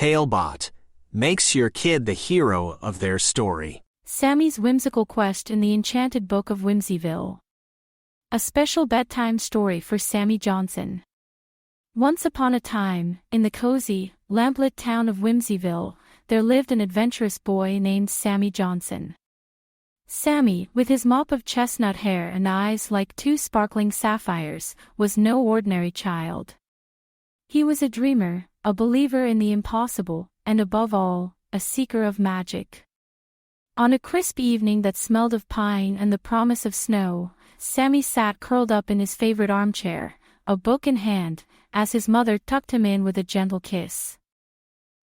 Talebot makes your kid the hero of their story. Sammy's whimsical quest in the Enchanted Book of Whimsyville. A special bedtime story for Sammy Johnson. Once upon a time, in the cozy, lamplit town of Whimsyville, there lived an adventurous boy named Sammy Johnson. Sammy, with his mop of chestnut hair and eyes like two sparkling sapphires, was no ordinary child. He was a dreamer, a believer in the impossible, and above all, a seeker of magic. On a crisp evening that smelled of pine and the promise of snow, Sammy sat curled up in his favorite armchair, a book in hand, as his mother tucked him in with a gentle kiss.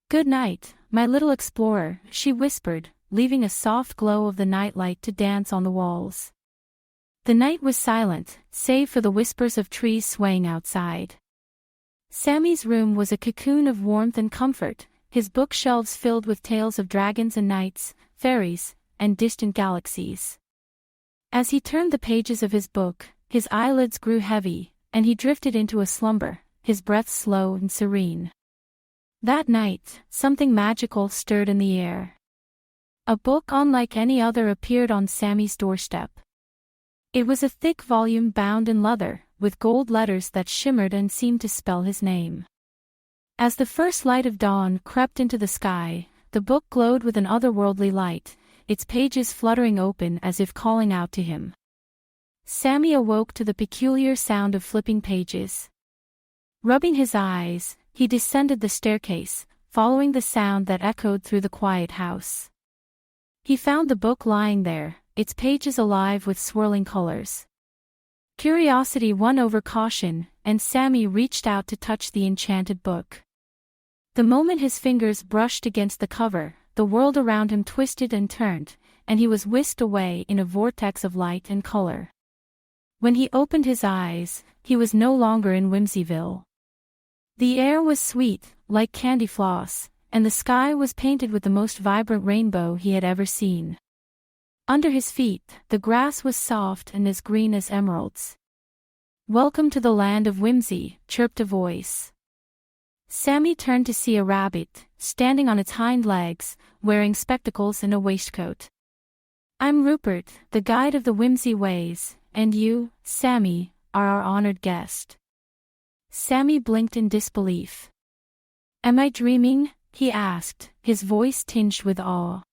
"Good night, my little explorer," she whispered, leaving a soft glow of the nightlight to dance on the walls. The night was silent, save for the whispers of trees swaying outside. Sammy's room was a cocoon of warmth and comfort, his bookshelves filled with tales of dragons and knights, fairies, and distant galaxies. As he turned the pages of his book, his eyelids grew heavy, and he drifted into a slumber, his breath slow and serene. That night, something magical stirred in the air. A book unlike any other appeared on Sammy's doorstep. It was a thick volume bound in leather, with gold letters that shimmered and seemed to spell his name. As the first light of dawn crept into the sky, the book glowed with an otherworldly light, its pages fluttering open as if calling out to him. Sammy awoke to the peculiar sound of flipping pages. Rubbing his eyes, he descended the staircase, following the sound that echoed through the quiet house. He found the book lying there, its pages alive with swirling colors. Curiosity won over caution, and Sammy reached out to touch the enchanted book. The moment his fingers brushed against the cover, the world around him twisted and turned, and he was whisked away in a vortex of light and color. When he opened his eyes, he was no longer in Whimsyville. The air was sweet, like candy floss, and the sky was painted with the most vibrant rainbow he had ever seen. Under his feet, the grass was soft and as green as emeralds. "Welcome to the Land of Whimsy," chirped a voice. Sammy turned to see a rabbit, standing on its hind legs, wearing spectacles and a waistcoat. "I'm Rupert, the guide of the Whimsy ways, and you, Sammy, are our honored guest." Sammy blinked in disbelief. "Am I dreaming?" he asked, his voice tinged with awe.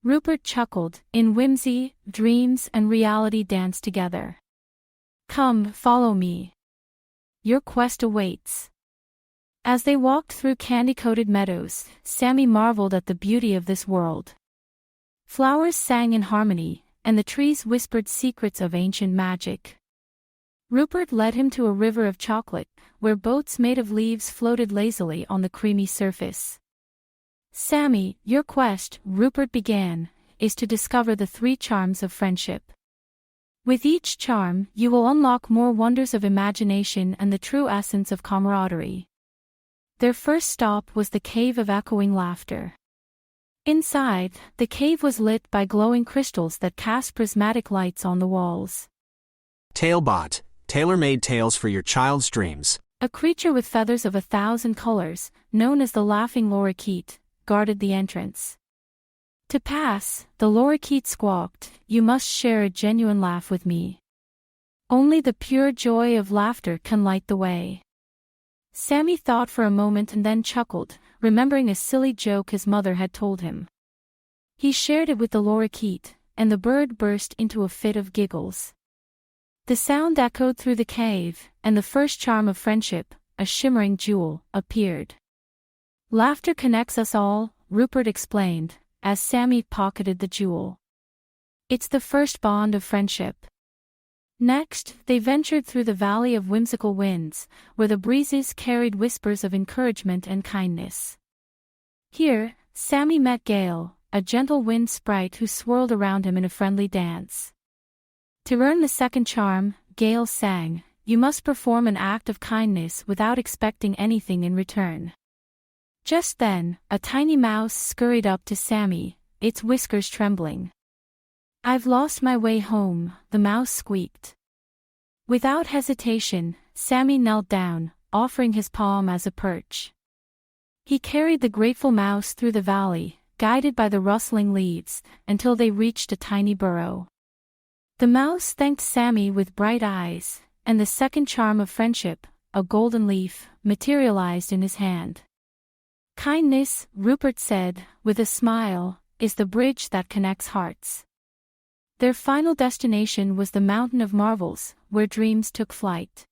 Rupert chuckled. "In whimsy, dreams and reality dance together. Come, follow me. Your quest awaits." As they walked through candy-coated meadows, Sammy marveled at the beauty of this world. Flowers sang in harmony, and the trees whispered secrets of ancient magic. Rupert led him to a river of chocolate, where boats made of leaves floated lazily on the creamy surface. "Sammy, your quest," Rupert began, "is to discover the 3 charms of friendship. With each charm, you will unlock more wonders of imagination and the true essence of camaraderie." Their first stop was the Cave of Echoing Laughter. Inside, the cave was lit by glowing crystals that cast prismatic lights on the walls. Talebot, tailor-made tales for your child's dreams. A creature with feathers of 1,000 colors, known as the Laughing Lorikeet, guarded the entrance. "To pass," the lorikeet squawked, "you must share a genuine laugh with me. Only the pure joy of laughter can light the way." Sammy thought for a moment and then chuckled, remembering a silly joke his mother had told him. He shared it with the lorikeet, and the bird burst into a fit of giggles. The sound echoed through the cave, and the first charm of friendship, a shimmering jewel, appeared. "Laughter connects us all," Rupert explained, as Sammy pocketed the jewel. "It's the first bond of friendship." Next, they ventured through the Valley of Whimsical Winds, where the breezes carried whispers of encouragement and kindness. Here, Sammy met Gale, a gentle wind sprite who swirled around him in a friendly dance. To earn the second charm, Gale sang, "You must perform an act of kindness without expecting anything in return." Just then, a tiny mouse scurried up to Sammy, its whiskers trembling. "I've lost my way home," the mouse squeaked. Without hesitation, Sammy knelt down, offering his palm as a perch. He carried the grateful mouse through the valley, guided by the rustling leaves, until they reached a tiny burrow. The mouse thanked Sammy with bright eyes, and the second charm of friendship, a golden leaf, materialized in his hand. "Kindness," Rupert said, with a smile, "is the bridge that connects hearts." Their final destination was the Mountain of Marvels, where dreams took flight.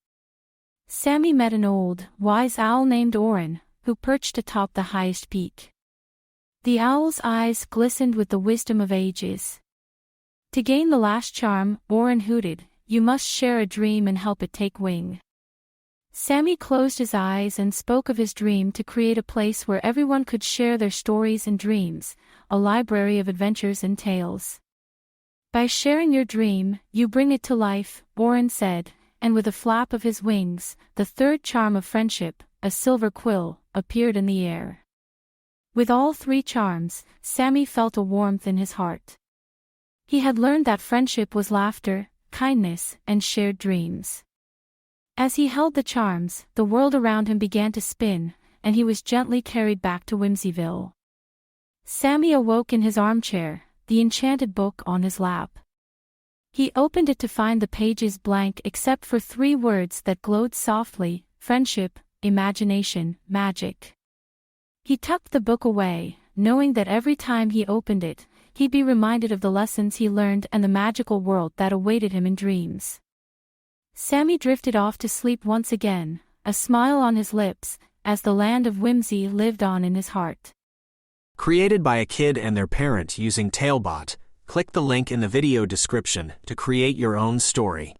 Sammy met an old, wise owl named Orin, who perched atop the highest peak. The owl's eyes glistened with the wisdom of ages. To gain the last charm, Orin hooted, "You must share a dream and help it take wing." Sammy closed his eyes and spoke of his dream to create a place where everyone could share their stories and dreams, a library of adventures and tales. "By sharing your dream, you bring it to life," Orin said, and with a flap of his wings, the third charm of friendship, a silver quill, appeared in the air. With all three charms, Sammy felt a warmth in his heart. He had learned that friendship was laughter, kindness, and shared dreams. As he held the charms, the world around him began to spin, and he was gently carried back to Whimsyville. Sammy awoke in his armchair, the enchanted book on his lap. He opened it to find the pages blank except for 3 words that glowed softly: friendship, imagination, magic. He tucked the book away, knowing that every time he opened it, he'd be reminded of the lessons he learned and the magical world that awaited him in dreams. Sammy drifted off to sleep once again, a smile on his lips, as the Land of Whimsy lived on in his heart. Created by a kid and their parent using Talebot, click the link in the video description to create your own story.